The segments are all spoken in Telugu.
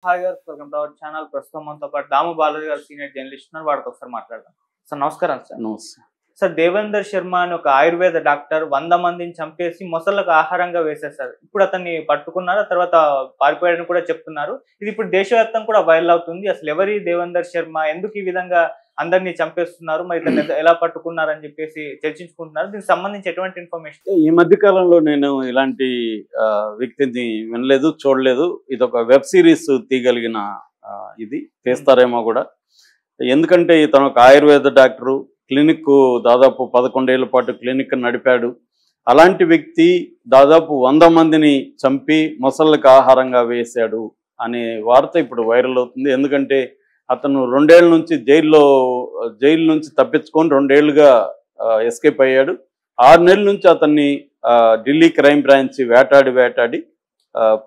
హాయ్ గారు, వెల్కమ్ టు అవర్ ఛానల్. ప్రస్తుతం మనతో పాటు దాము బాలాజీ గారు సీనియర్ జర్నలిస్ట్ ఉన్నారు. వాడితో ఒకసారి మాట్లాడదాం. సార్ నమస్కారం. నమస్తే. సార్, దేవేందర్ శర్మ అని ఒక ఆయుర్వేద డాక్టర్ 100 మందిని చంపేసి మొసళ్ళకు ఆహారంగా వేసేశారు. ఇప్పుడు అతన్ని పట్టుకున్నారు, తర్వాత పారిపోయాడని కూడా చెప్తున్నారు. ఇది ఇప్పుడు దేశవ్యాప్తంగా కూడా వైరల్ అవుతుంది. అసలు ఎవరి దేవేందర్ శర్మ, ఎందుకు ఈ విధంగా అందరినీ చంపేస్తున్నారు, మరి ఇతన్ని ఎలా పట్టుకున్నారని చెప్పేసి చర్చించుకుంటున్నారు. దీనికి సంబంధించి ఎటువంటి ఇన్ఫర్మేషన్? ఈ మధ్య కాలంలో నేను ఇలాంటి వ్యక్తిని వినలేదు, చూడలేదు. ఇది ఒక వెబ్ సిరీస్ తీయగలిగిన ఇది తీస్తారేమో కూడా. ఎందుకంటే ఇతను ఒక ఆయుర్వేద డాక్టరు, క్లినిక్ దాదాపు 11 ఏళ్ల పాటు క్లినిక్ నడిపాడు. అలాంటి వ్యక్తి దాదాపు 100 మందిని చంపి మొసళ్ళకు ఆహారంగా వేశాడు అనే వార్త ఇప్పుడు వైరల్ అవుతుంది. ఎందుకంటే అతను 2 ఏళ్ల నుంచి జైలు నుంచి తప్పించుకొని 2 ఏళ్లుగా ఎస్కేప్ అయ్యాడు. 6 నెలల నుంచి అతన్ని ఢిల్లీ క్రైమ్ బ్రాంచ్ వేటాడి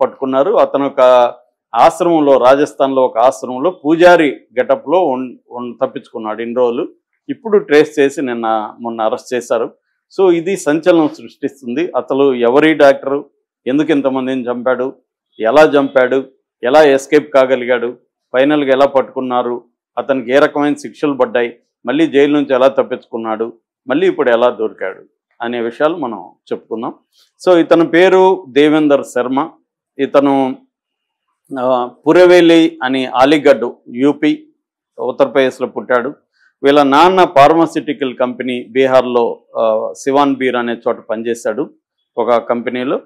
పట్టుకున్నారు. అతను ఒక ఆశ్రమంలో, రాజస్థాన్లో ఒక ఆశ్రమంలో పూజారి గెటప్లో తప్పించుకున్నాడు ఇన్ని రోజులు. ఇప్పుడు ట్రేస్ చేసి మొన్న అరెస్ట్ చేశారు. సో ఇది సంచలనం సృష్టిస్తుంది. అసలు ఎవరి డాక్టరు, ఎందుకు ఇంతమందిని చంపాడు, ఎలా ఎస్కేప్ కాగలిగాడు, ఫైనల్గా ఎలా పట్టుకున్నారు, అతనికి ఏ రకమైన శిక్షలు పడ్డాయి, మళ్ళీ జైలు నుంచి ఎలా తప్పించుకున్నాడు, మళ్ళీ ఇప్పుడు ఎలా దొరికాడు అనే విషయాలు మనం చెప్పుకుందాం. సో ఇతని పేరు దేవేందర్ శర్మ. ఇతను పురవేలి అని అలీగఢ్, యూపీ, ఉత్తరప్రదేశ్లో పుట్టాడు. వీళ్ళ నాన్న ఫార్మాసిటికల్ కంపెనీ బీహార్లో సివాన్ బీర్ అనే చోట పనిచేశాడు ఒక కంపెనీలో.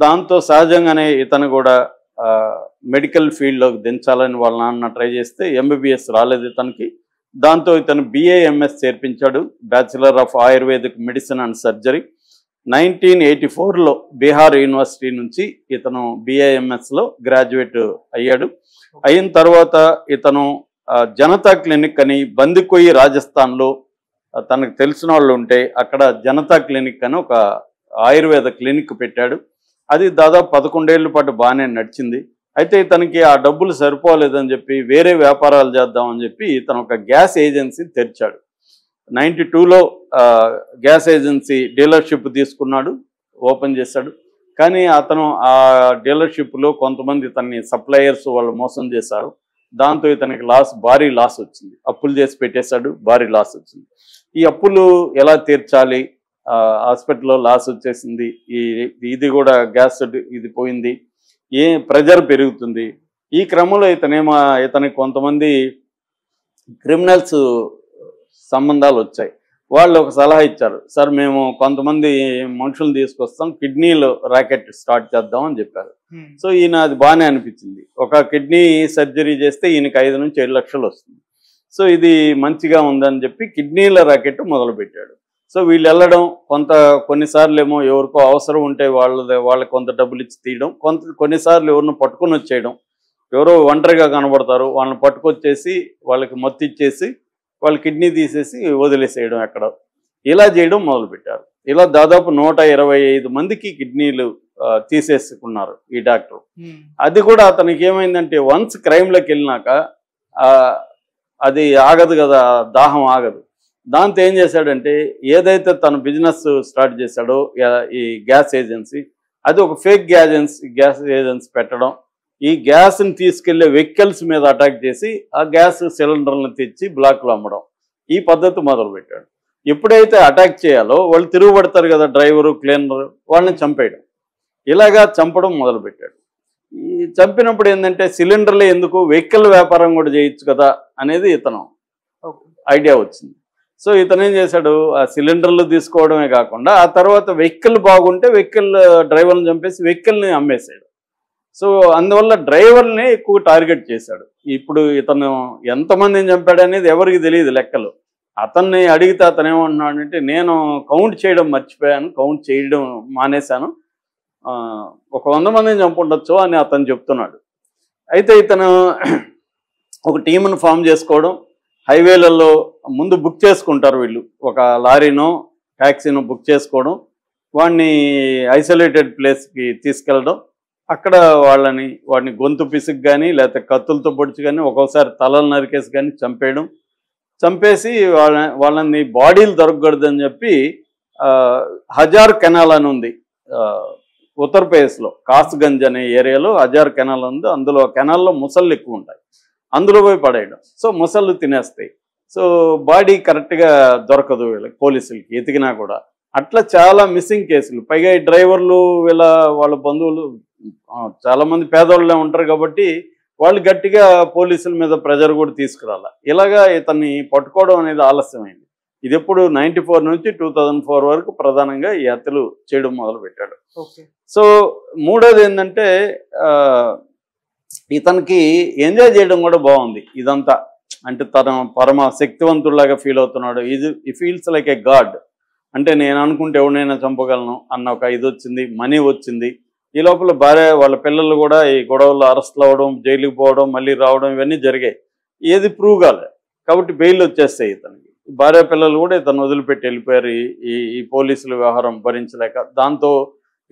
దాంతో సహజంగానే ఇతను కూడా మెడికల్ ఫీల్డ్లోకి దించాలని వాళ్ళ నాన్న ట్రై చేస్తే ఎంబీబీఎస్ రాలేదు ఇతనికి. దాంతో ఇతను BAMS చేర్పించాడు, bachelor of Ayurvedic medicine and surgery. 1984లో బీహార్ యూనివర్సిటీ నుంచి ఇతను BAMSలో గ్రాడ్యుయేట్ అయ్యాడు. అయిన తర్వాత ఇతను జనతా క్లినిక్ అని బందికొయి, రాజస్థాన్లో తనకు తెలిసిన వాళ్ళు ఉంటే అక్కడ జనతా క్లినిక్ అని ఒక ఆయుర్వేద క్లినిక్ పెట్టాడు. అది దాదాపు 11 ఏళ్ల పాటు బాగానే నడిచింది. అయితే ఇతనికి ఆ డబ్బులు సరిపోలేదని చెప్పి వేరే వ్యాపారాలు చేద్దామని చెప్పి ఇతను ఒక గ్యాస్ ఏజెన్సీ తెరిచాడు. 92లో గ్యాస్ ఏజెన్సీ డీలర్షిప్ తీసుకున్నాడు, ఓపెన్ చేశాడు. కానీ అతను ఆ డీలర్షిప్లో కొంతమంది ఇతన్ని సప్లయర్స్ వాళ్ళు మోసం చేశారు. దాంతో ఇతనికి భారీ లాస్ వచ్చింది. అప్పులు చేసి పెట్టేశాడు, భారీ లాస్ వచ్చింది. ఈ అప్పులు ఎలా తీర్చాలి, హాస్పిటల్లో లాస్ వచ్చేసింది, ఇది కూడా గ్యాస్ ఇది పోయింది, ప్రెజర్ పెరుగుతుంది. ఈ క్రమంలో ఇతనికి కొంతమంది క్రిమినల్స్ సంబంధాలు వచ్చాయి. వాళ్ళు ఒక సలహా ఇచ్చారు, సార్ మేము కొంతమంది మనుషులు తీసుకొస్తాం, కిడ్నీలో ర్యాకెట్ స్టార్ట్ చేద్దాం అని చెప్పారు. సో ఈయన అది బాగానే అనిపించింది. ఒక కిడ్నీ సర్జరీ చేస్తే ఈయనకి 5 నుంచి 7 లక్షలు వస్తుంది. సో ఇది మంచిగా ఉందని చెప్పి కిడ్నీల ర్యాకెట్ మొదలుపెట్టాడు. సో వీళ్ళు వెళ్ళడం, కొన్నిసార్లు ఏమో ఎవరికో అవసరం ఉంటే వాళ్ళకి కొంత డబ్బులు ఇచ్చి తీయడం, కొన్నిసార్లు ఎవరిని పట్టుకొని వచ్చేయడం. ఎవరో ఒంటరిగా కనబడతారు, వాళ్ళని పట్టుకొచ్చేసి వాళ్ళకి మత్తు ఇచ్చేసి వాళ్ళ కిడ్నీ తీసేసి వదిలేసేయడం ఎక్కడ, ఇలా చేయడం మొదలుపెట్టారు. ఇలా దాదాపు 125 మందికి కిడ్నీలు తీసేసుకున్నారు ఈ డాక్టర్. అది కూడా అతనికి ఏమైందంటే వన్స్ క్రైమ్లోకి వెళ్ళినాక అది ఆగదు కదా, దాహం ఆగదు. దాంతో ఏం చేశాడంటే ఏదైతే తన బిజినెస్ స్టార్ట్ చేశాడో ఈ గ్యాస్ ఏజెన్సీ, అది ఒక ఫేక్ గ్యాస్ ఏజెన్సీ పెట్టడం, ఈ గ్యాస్ని తీసుకెళ్లే వెహికల్స్ మీద అటాక్ చేసి ఆ గ్యాస్ సిలిండర్లను తెచ్చి బ్లాక్లో అమ్మడం, ఈ పద్ధతి మొదలుపెట్టాడు. ఎప్పుడైతే అటాక్ చేయాలో వాళ్ళు తిరుగుబడతారు కదా, డ్రైవరు, క్లీనరు, వాళ్ళని చంపేయడం, ఇలాగా చంపడం మొదలుపెట్టాడు. ఈ చంపినప్పుడు ఏంటంటే సిలిండర్లే ఎందుకు, వెహికల్ వ్యాపారం కూడా చేయొచ్చు కదా అనేది ఇతను ఐడియా వచ్చింది. సో ఇతను ఏం చేశాడు, ఆ సిలిండర్లు తీసుకోవడమే కాకుండా ఆ తర్వాత వెహికల్ బాగుంటే డ్రైవర్ని చంపేసి వెహికల్ని అమ్మేశాడు. సో అందువల్ల డ్రైవర్ని ఎక్కువ టార్గెట్ చేశాడు. ఇప్పుడు ఇతను ఎంతమందిని చంపాడు అనేది ఎవరికి తెలియదు లెక్కలు. అతన్ని అడిగితే అతను ఏమంటున్నాడంటే నేను కౌంట్ చేయడం మర్చిపోయాను, కౌంట్ చేయడం మానేశాను, ఒక 100 మందిని చంపుండొచ్చు అని అతను చెప్తున్నాడు. అయితే ఇతను ఒక టీంను ఫామ్ చేసుకోవడం, హైవేలలో ముందు బుక్ చేసుకుంటారు వీళ్ళు, ఒక లారీనో ట్యాక్సీనో బుక్ చేసుకోవడం, వాడిని ఐసోలేటెడ్ ప్లేస్కి తీసుకెళ్ళడం, అక్కడ వాడిని గొంతు పిసికి కానీ లేకపోతే కత్తులతో పొడిచి కానీ ఒక్కోసారి తలలు నరికేసి కానీ చంపేసి వాళ్ళని బాడీలు దొరకకూడదని చెప్పి హజార్ కెనాల్ అని ఉంది ఉత్తరప్రదేశ్లో కాస్గంజ్ అనే ఏరియాలో హజార్ కెనాల్ ఉంది. అందులో కెనాల్లో ముసళ్ళు ఎక్కువ ఉంటాయి, అందులో పోయి పడేయడం. సో ముసళ్ళు తినేస్తాయి. సో బాడీ కరెక్ట్గా దొరకదు వీళ్ళకి, పోలీసులకి ఎతికినా కూడా. అట్లా చాలా మిస్సింగ్ కేసులు. పైగా ఈ డ్రైవర్లు వాళ్ళ బంధువులు చాలామంది పేదవాళ్ళే ఉంటారు కాబట్టి వాళ్ళు గట్టిగా పోలీసుల మీద ప్రెజర్ కూడా తీసుకురాల. ఇలాగా ఇతన్ని పట్టుకోవడం అనేది ఆలస్యమైంది. ఇది ఎప్పుడు 94 నుంచి 2004 వరకు ప్రధానంగా ఈ హత్యలు చేయడం మొదలుపెట్టాడు. సో మూడోది ఏంటంటే ఇతనికి ఎంజాయ్ చేయడం కూడా బాగుంది ఇదంతా. అంటే తన పరమ శక్తివంతుడిలాగా ఫీల్ అవుతున్నాడు. ఈ ఫీల్స్ లైక్ ఏ గాడ్. అంటే నేను అనుకుంటే ఎవరినైనా చంపగలను అన్న ఒక ఇది వచ్చింది, మనీ వచ్చింది. ఈ లోపల భార్య వాళ్ళ పిల్లలు కూడా ఈ గొడవల్లో అరెస్ట్లు అవ్వడం, జైలుకి పోవడం, మళ్ళీ రావడం ఇవన్నీ జరిగాయి. ఏది ప్రూవ్ కాలే కాబట్టి బెయిల్ వచ్చేస్తాయి ఇతనికి. భార్య పిల్లలు కూడా ఇతను వదిలిపెట్టి వెళ్ళిపోయారు ఈ పోలీసుల వ్యవహారం భరించలేక. దాంతో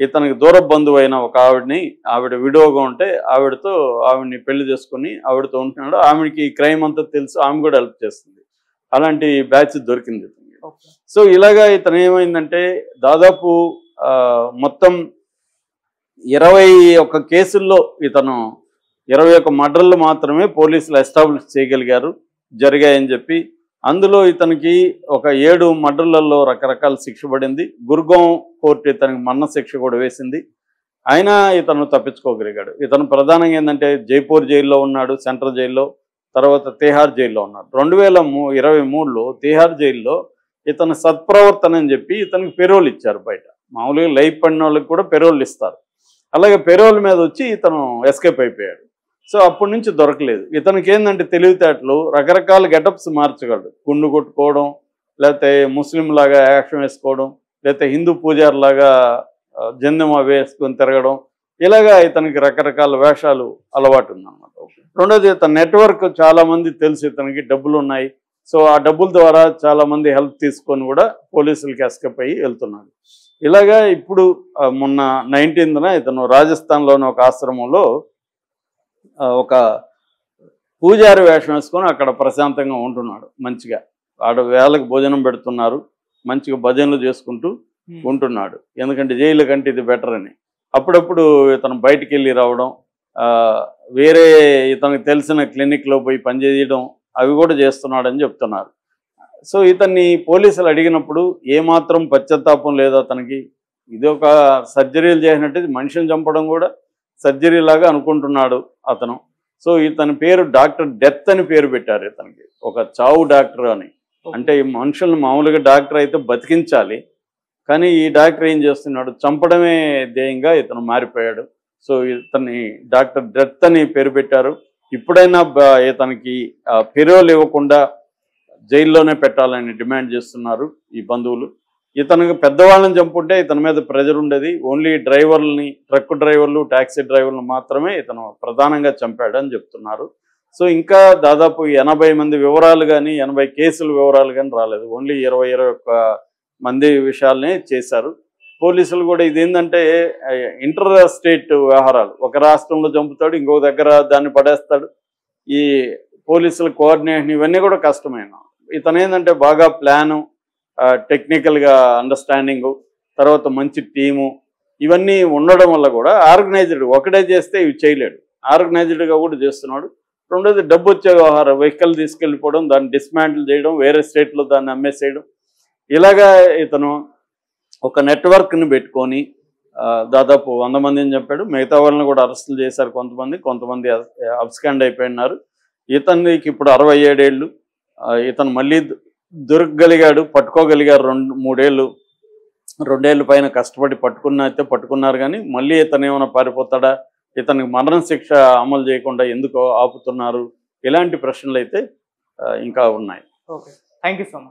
ఇతనికి దూర బంధువు అయిన ఒక ఆవిడ విడోగా ఉంటే ఆవిడని పెళ్లి చేసుకుని ఆవిడతో ఉంటున్నాడు. ఆమెకి ఈ క్రైమ్ అంతా తెలుసు, ఆమె కూడా హెల్ప్ చేస్తుంది. అలాంటి బ్యాచ్ దొరికింది ఇతనికి. సో ఇలాగా ఇతను ఏమైందంటే దాదాపు మొత్తం 21 కేసుల్లో ఇతను 21 మర్డర్లు మాత్రమే పోలీసులు ఎస్టాబ్లిష్ చేయగలిగారు జరిగాయని చెప్పి. అందులో ఇతనికి ఒక 7 మర్డర్లలో రకరకాల శిక్ష పడింది. గుర్గాం కోర్టు ఇతనికి మరణ శిక్ష కూడా వేసింది. అయినా ఇతను తప్పించుకోగలిగాడు. ఇతను ప్రధానంగా ఏంటంటే జైపూర్ జైల్లో ఉన్నాడు, సెంట్రల్ జైల్లో, తర్వాత తిహార్ జైల్లో ఉన్నాడు. 2023లో తిహార్ జైల్లో ఇతను సత్ప్రవర్తన అని చెప్పి ఇతనికి పెరోల్ ఇచ్చారు. బయట మామూలుగా లైఫ్ పడిన వాళ్ళకి కూడా పెరోల్ ఇస్తారు. అలాగే పెరోల్ మీద వచ్చి ఇతను ఎస్కేప్ అయిపోయాడు. సో అప్పటి నుంచి దొరకలేదు. ఇతనికి ఏంటంటే తెలివితేటలు, రకరకాల గెటప్స్ మార్చగలడు. గుండు కొట్టుకోవడం, లేకపోతే ముస్లిం లాగా యాక్షన్ వేసుకోవడం, లేకపోతే హిందూ పూజారి లాగా జందెమ వేసుకొని తిరగడం, ఇలాగా ఇతనికి రకరకాల వేషాలు అలవాటు ఉందన్నమాట. రెండోది ఇతని నెట్వర్క్ చాలా మంది తెలుసు, ఇతనికి డబ్బులు ఉన్నాయి. సో ఆ డబ్బుల ద్వారా చాలా మంది హెల్ప్ తీసుకొని కూడా పోలీసులకి ఎస్కేప్ అయ్యి వెళ్తున్నాడు. ఇలాగా ఇప్పుడు మొన్న 19న ఇతను రాజస్థాన్లోని ఒక ఆశ్రమంలో ఒక పూజారి వేషం వేసుకొని అక్కడ ప్రశాంతంగా ఉంటున్నాడు. మంచిగా ఆడ వేళకు భోజనం పెడుతున్నారు, మంచిగా భజనలు చేసుకుంటూ ఉంటున్నాడు. ఎందుకంటే జైలు కంటే ఇది బెటర్ అని. అప్పుడప్పుడు ఇతను బయటికి వెళ్ళి రావడం, వేరే ఇతనికి తెలిసిన క్లినిక్లో పోయి పనిచేయడం అవి కూడా చేస్తున్నాడని చెప్తున్నారు. సో ఇతన్ని పోలీసులు అడిగినప్పుడు ఏమాత్రం పశ్చాత్తాపం లేదు అతనికి. ఇది ఒక సర్జరీలు చేసినట్టు మనిషిని చంపడం కూడా సర్జరీ లాగా అనుకుంటున్నాడు అతను. సో ఇతని పేరు డాక్టర్ డెత్ అని పేరు పెట్టారు ఇతనికి, ఒక చావు డాక్టర్ అని. అంటే ఈ మనుషులను మామూలుగా డాక్టర్ అయితే బతికించాలి, కానీ ఈ డాక్టర్ ఏం చేస్తున్నాడు, చంపడమే ధ్యేయంగా ఇతను మారిపోయాడు. సో ఇతన్ని డాక్టర్ డెత్ అని పేరు పెట్టారు. ఇప్పుడైనా ఇతనికి పెరోల్ ఇవ్వకుండా జైల్లోనే పెట్టాలని డిమాండ్ చేస్తున్నారు ఈ బంధువులు. ఇతనికి పెద్దవాళ్ళని చంపుంటే ఇతని మీద ప్రెజర్ ఉండేది. ఓన్లీ డ్రైవర్లని, ట్రక్ డ్రైవర్లు, ట్యాక్సీ డ్రైవర్లు మాత్రమే ఇతను ప్రధానంగా చంపాడని చెప్తున్నారు. సో ఇంకా దాదాపు 80 మంది వివరాలు కానీ 80 కేసుల వివరాలు కానీ రాలేదు. ఓన్లీ 20-21 మంది విషయాలనే చేశారు పోలీసులు కూడా. ఇదేంటంటే ఇంటర్ స్టేట్ వ్యవహారాలు, ఒక రాష్ట్రంలో చంపుతాడు, ఇంకో దగ్గర దాన్ని పడేస్తాడు. ఈ పోలీసుల కోఆర్డినేషన్ ఇవన్నీ కూడా కష్టమైన. ఇతను ఏంటంటే బాగా ప్లాను, టెక్నికల్గా అండర్స్టాండింగు, తర్వాత మంచి టీము ఇవన్నీ ఉండడం వల్ల కూడా ఆర్గనైజ్డ్, ఒకటే చేస్తే ఇవి చేయలేడు, ఆర్గనైజ్డ్గా కూడా చేస్తున్నాడు. రెండోది డబ్బు వచ్చే వ్యవహారం, వెహికల్ తీసుకెళ్ళిపోవడం, దాన్ని డిస్మాంటిల్ చేయడం, వేరే స్టేట్లో దాన్ని అమ్మేసేయడం. ఇలాగా ఇతను ఒక నెట్వర్క్ని పెట్టుకొని దాదాపు 100 మందిని చెప్పాడు. మిగతా వాళ్ళని కూడా అరెస్టులు చేశారు కొంతమంది అబ్స్కాండ్ అయిపోయినారు. ఇతనికి ఇప్పుడు 67 ఏళ్ళు. ఇతను మళ్ళీ దొరకగలిగాడు, పట్టుకోగలిగారు 2-3 ఏళ్ళు. 2 ఏళ్ళ పైన కష్టపడి పట్టుకున్నారు. కానీ మళ్ళీ ఇతను ఏమైనా పారిపోతాడా, ఇతనికి మరణ శిక్ష అమలు చేయకుండా ఎందుకు ఆపుతున్నారు, ఇలాంటి ప్రశ్నలు అయితే ఇంకా ఉన్నాయి. Okay, thank you so much.